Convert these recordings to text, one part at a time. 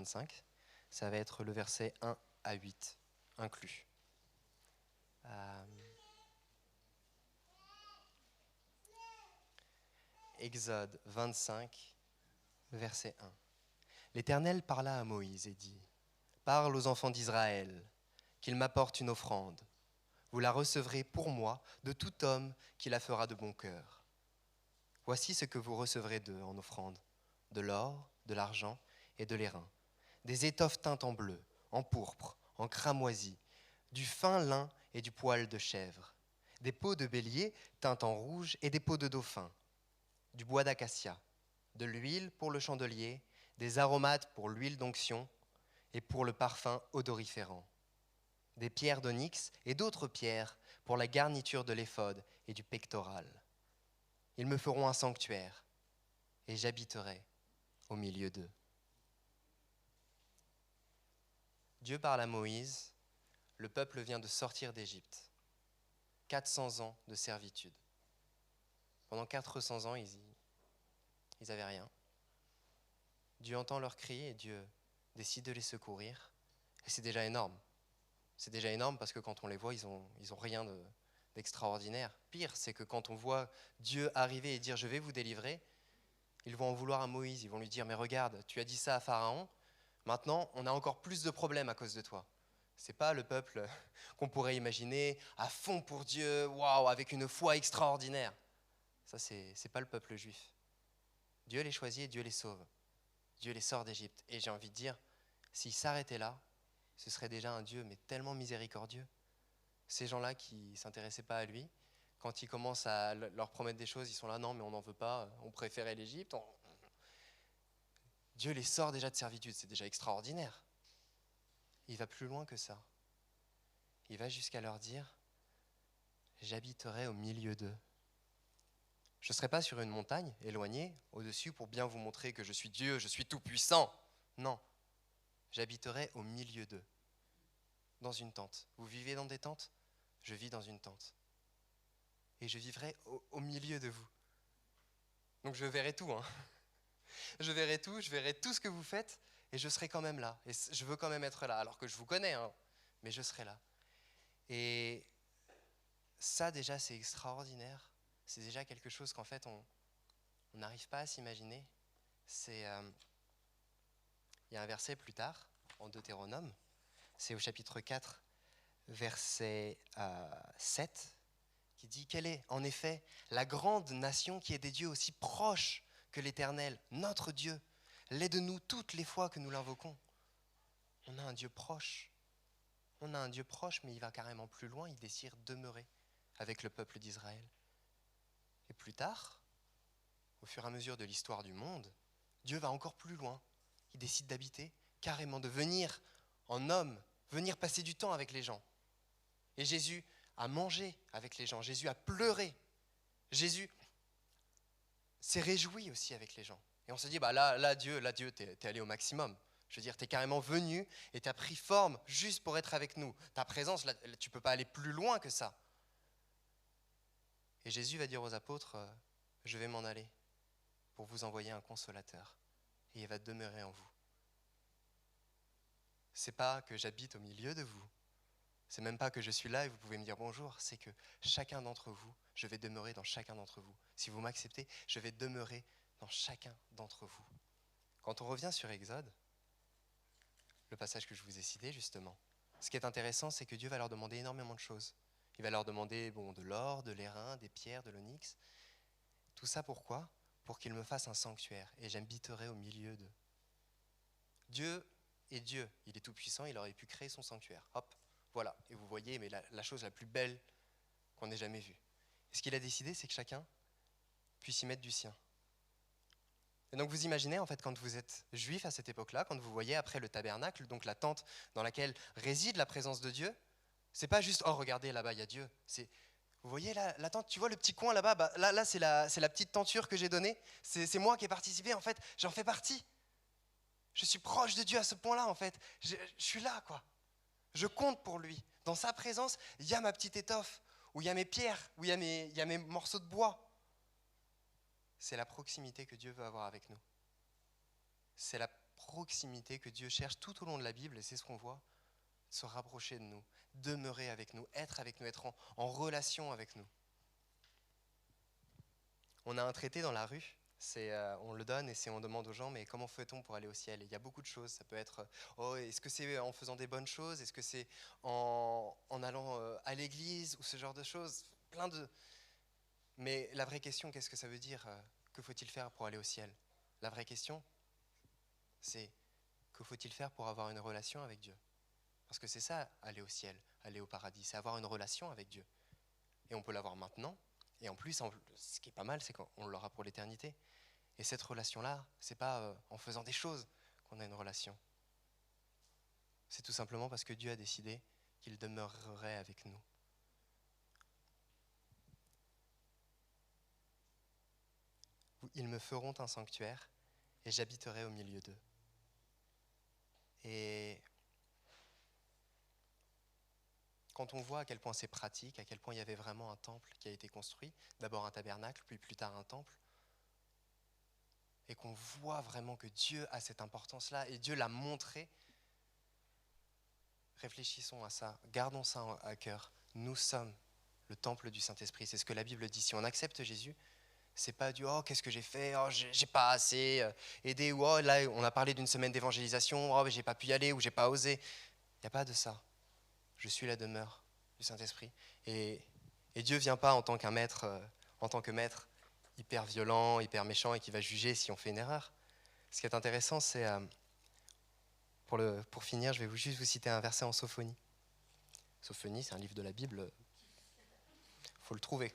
25. Ça va être le verset 1 à 8, inclus. Exode 25, verset 1. L'Éternel parla à Moïse et dit : « Parle aux enfants d'Israël, qu'ils m'apportent une offrande. Vous la recevrez pour moi de tout homme qui la fera de bon cœur. Voici ce que vous recevrez d'eux en offrande : de l'or, de l'argent et de l'airain, des étoffes teintes en bleu, en pourpre, en cramoisi, du fin lin et du poil de chèvre, des peaux de bélier teintes en rouge et des peaux de dauphin, du bois d'acacia, de l'huile pour le chandelier, des aromates pour l'huile d'onction et pour le parfum odoriférant, des pierres d'onyx et d'autres pierres pour la garniture de l'éphod et du pectoral. Ils me feront un sanctuaire et j'habiterai au milieu d'eux. » Dieu parle à Moïse, le peuple vient de sortir d'Égypte. 400 ans de servitude. Pendant 400 ans, ils n'avaient rien. Dieu entend leurs cris et Dieu décide de les secourir. Et c'est déjà énorme. C'est déjà énorme parce que quand on les voit, ils ont rien d'extraordinaire. Pire, c'est que quand on voit Dieu arriver et dire « je vais vous délivrer », ils vont en vouloir à Moïse. Ils vont lui dire « mais regarde, tu as dit ça à Pharaon, maintenant on a encore plus de problèmes à cause de toi. » C'est pas le peuple qu'on pourrait imaginer à fond pour Dieu, waouh, avec une foi extraordinaire. Ça, c'est pas le peuple juif. Dieu les choisit et Dieu les sauve. Dieu les sort d'Égypte. Et j'ai envie de dire, s'il s'arrêtait là, ce serait déjà un Dieu, mais tellement miséricordieux. Ces gens-là qui ne s'intéressaient pas à lui, quand il commence à leur promettre des choses, ils sont là, non, mais on n'en veut pas, on préférait l'Égypte. Dieu les sort déjà de servitude, c'est déjà extraordinaire. Il va plus loin que ça. Il va jusqu'à leur dire, j'habiterai au milieu d'eux. Je ne serai pas sur une montagne, éloignée, au-dessus, pour bien vous montrer que je suis Dieu, je suis tout-puissant. Non, j'habiterai au milieu d'eux, dans une tente. Vous vivez dans des tentes ? Je vis dans une tente. Et je vivrai au milieu de vous. Donc je verrai tout. Je verrai tout, je verrai tout ce que vous faites, et je serai quand même là. Et je veux quand même être là, alors que je vous connais, mais je serai là. Et ça, déjà, c'est extraordinaire. C'est déjà quelque chose qu'en fait, on n'arrive pas à s'imaginer. Il y a un verset plus tard, en Deutéronome, c'est au chapitre 4, verset 7, qui dit « Quelle est, en effet, la grande nation qui est des dieux aussi proches que l'Éternel, notre Dieu, l'est de nous toutes les fois que nous l'invoquons. » On a un Dieu proche. On a un Dieu proche, mais il va carrément plus loin, il désire demeurer avec le peuple d'Israël. Et plus tard, au fur et à mesure de l'histoire du monde, Dieu va encore plus loin. Il décide d'habiter, carrément de venir en homme, venir passer du temps avec les gens. Et Jésus a mangé avec les gens, Jésus a pleuré. Jésus s'est réjoui aussi avec les gens. Et on se dit, là Dieu, t'es allé au maximum. Je veux dire, t'es carrément venu et t'as pris forme juste pour être avec nous. Ta présence, là, tu peux pas aller plus loin que ça. Et Jésus va dire aux apôtres, je vais m'en aller pour vous envoyer un consolateur. Et il va demeurer en vous. C'est pas que j'habite au milieu de vous. C'est même pas que je suis là et vous pouvez me dire bonjour. C'est que chacun d'entre vous, je vais demeurer dans chacun d'entre vous. Si vous m'acceptez, je vais demeurer dans chacun d'entre vous. Quand on revient sur Exode, le passage que je vous ai cité justement, ce qui est intéressant, c'est que Dieu va leur demander énormément de choses. Il va leur demander de l'or, de l'airain, des pierres, de l'onyx. Tout ça pourquoi ? Pour qu'ils me fassent un sanctuaire et j'habiterai au milieu d'eux. Dieu est Dieu, il est tout puissant, il aurait pu créer son sanctuaire. Hop, voilà. Et vous voyez, mais la chose la plus belle qu'on ait jamais vue. Et ce qu'il a décidé, c'est que chacun puisse y mettre du sien. Et donc vous imaginez, en fait, quand vous êtes juif à cette époque-là, quand vous voyez après le tabernacle, donc la tente dans laquelle réside la présence de Dieu, c'est pas juste, oh regardez, là-bas, il y a Dieu. C'est, vous voyez la tente, tu vois le petit coin là-bas, là c'est la petite tenture que j'ai donnée, c'est moi qui ai participé, en fait, j'en fais partie. Je suis proche de Dieu à ce point-là, en fait. Je suis là, quoi. Je compte pour lui. Dans sa présence, il y a ma petite étoffe, où il y a mes pierres, où il y a mes morceaux de bois. C'est la proximité que Dieu veut avoir avec nous. C'est la proximité que Dieu cherche tout au long de la Bible, et c'est ce qu'on voit, se rapprocher de nous, demeurer avec nous, être en relation avec nous. On a un traité dans la rue, on le donne et on demande aux gens, mais comment fait-on pour aller au ciel? Et il y a beaucoup de choses, ça peut être, est-ce que c'est en faisant des bonnes choses? Est-ce que c'est en allant à l'église ou ce genre de choses? Mais la vraie question, qu'est-ce que ça veut dire? Que faut-il faire pour aller au ciel? La vraie question, c'est que faut-il faire pour avoir une relation avec Dieu? Parce que c'est ça, aller au ciel, aller au paradis, c'est avoir une relation avec Dieu. Et on peut l'avoir maintenant, et en plus, ce qui est pas mal, c'est qu'on l'aura pour l'éternité. Et cette relation-là, c'est pas en faisant des choses qu'on a une relation. C'est tout simplement parce que Dieu a décidé qu'il demeurerait avec nous. Ils me feront un sanctuaire, et j'habiterai au milieu d'eux. Et quand on voit à quel point c'est pratique, à quel point il y avait vraiment un temple qui a été construit, d'abord un tabernacle, puis plus tard un temple, et qu'on voit vraiment que Dieu a cette importance-là, et Dieu l'a montré, réfléchissons à ça, gardons ça à cœur. Nous sommes le temple du Saint-Esprit, c'est ce que la Bible dit. Si on accepte Jésus, c'est pas du « oh, qu'est-ce que j'ai fait, oh, j'ai pas assez aidé » ou « oh, là, on a parlé d'une semaine d'évangélisation, oh, j'ai pas pu y aller » ou « j'ai pas osé ». Il n'y a pas de ça. Je suis la demeure du Saint-Esprit. Et Dieu ne vient pas en tant qu'un maître, hyper violent, hyper méchant et qui va juger si on fait une erreur. Ce qui est intéressant, c'est, pour finir, je vais juste vous citer un verset en Sophonie. Sophonie, c'est un livre de la Bible, il faut le trouver.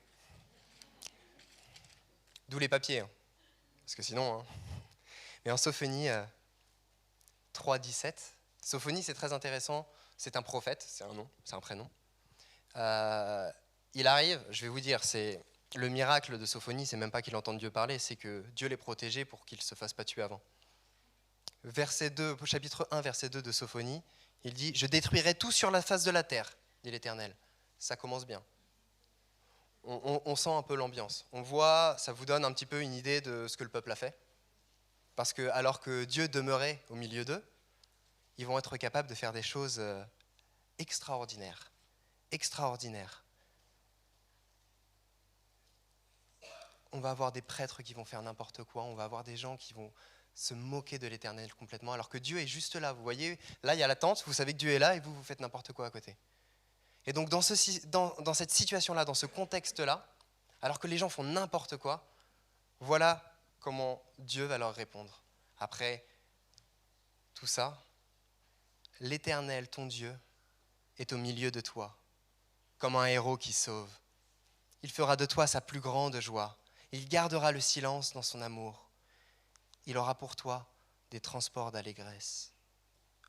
D'où les papiers, hein, parce que sinon... Hein. Mais en Sophonie 3,17, Sophonie, c'est très intéressant, c'est un prophète, c'est un nom, c'est un prénom. Il arrive, je vais vous dire, c'est le miracle de Sophonie, c'est même pas qu'il entende Dieu parler, c'est que Dieu l'ait protégé pour qu'il ne se fasse pas tuer avant. Verset 2, chapitre 1, verset 2 de Sophonie, il dit « Je détruirai tout sur la face de la terre, dit l'Éternel ». Ça commence bien. On sent un peu l'ambiance. On voit, ça vous donne un petit peu une idée de ce que le peuple a fait. Parce que alors que Dieu demeurait au milieu d'eux, ils vont être capables de faire des choses extraordinaires. Extraordinaires. On va avoir des prêtres qui vont faire n'importe quoi, on va avoir des gens qui vont se moquer de l'Éternel complètement, alors que Dieu est juste là. Vous voyez, là il y a la tente, vous savez que Dieu est là et vous faites n'importe quoi à côté. Et donc dans cette situation-là, dans ce contexte-là, alors que les gens font n'importe quoi, voilà comment Dieu va leur répondre. Après tout ça, l'Éternel, ton Dieu, est au milieu de toi, comme un héros qui sauve. Il fera de toi sa plus grande joie. Il gardera le silence dans son amour. Il aura pour toi des transports d'allégresse.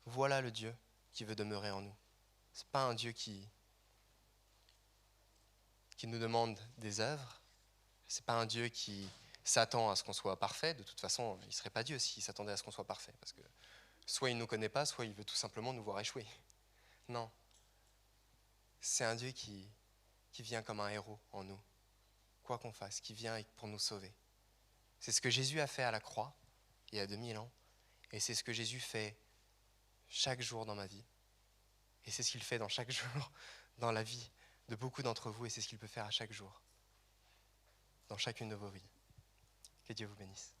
Voilà le Dieu qui veut demeurer en nous. Ce n'est pas un Dieu qui nous demande des œuvres. Ce n'est pas un Dieu qui s'attend à ce qu'on soit parfait. De toute façon, il ne serait pas Dieu s'il s'attendait à ce qu'on soit parfait. Parce que soit il ne nous connaît pas, soit il veut tout simplement nous voir échouer. Non. C'est un Dieu qui vient comme un héros en nous. Quoi qu'on fasse, qui vient pour nous sauver. C'est ce que Jésus a fait à la croix, il y a 2000 ans. Et c'est ce que Jésus fait chaque jour dans ma vie. Et c'est ce qu'il fait dans chaque jour dans la vie de beaucoup d'entre vous. Et c'est ce qu'il peut faire à chaque jour, dans chacune de vos vies. Que Dieu vous bénisse.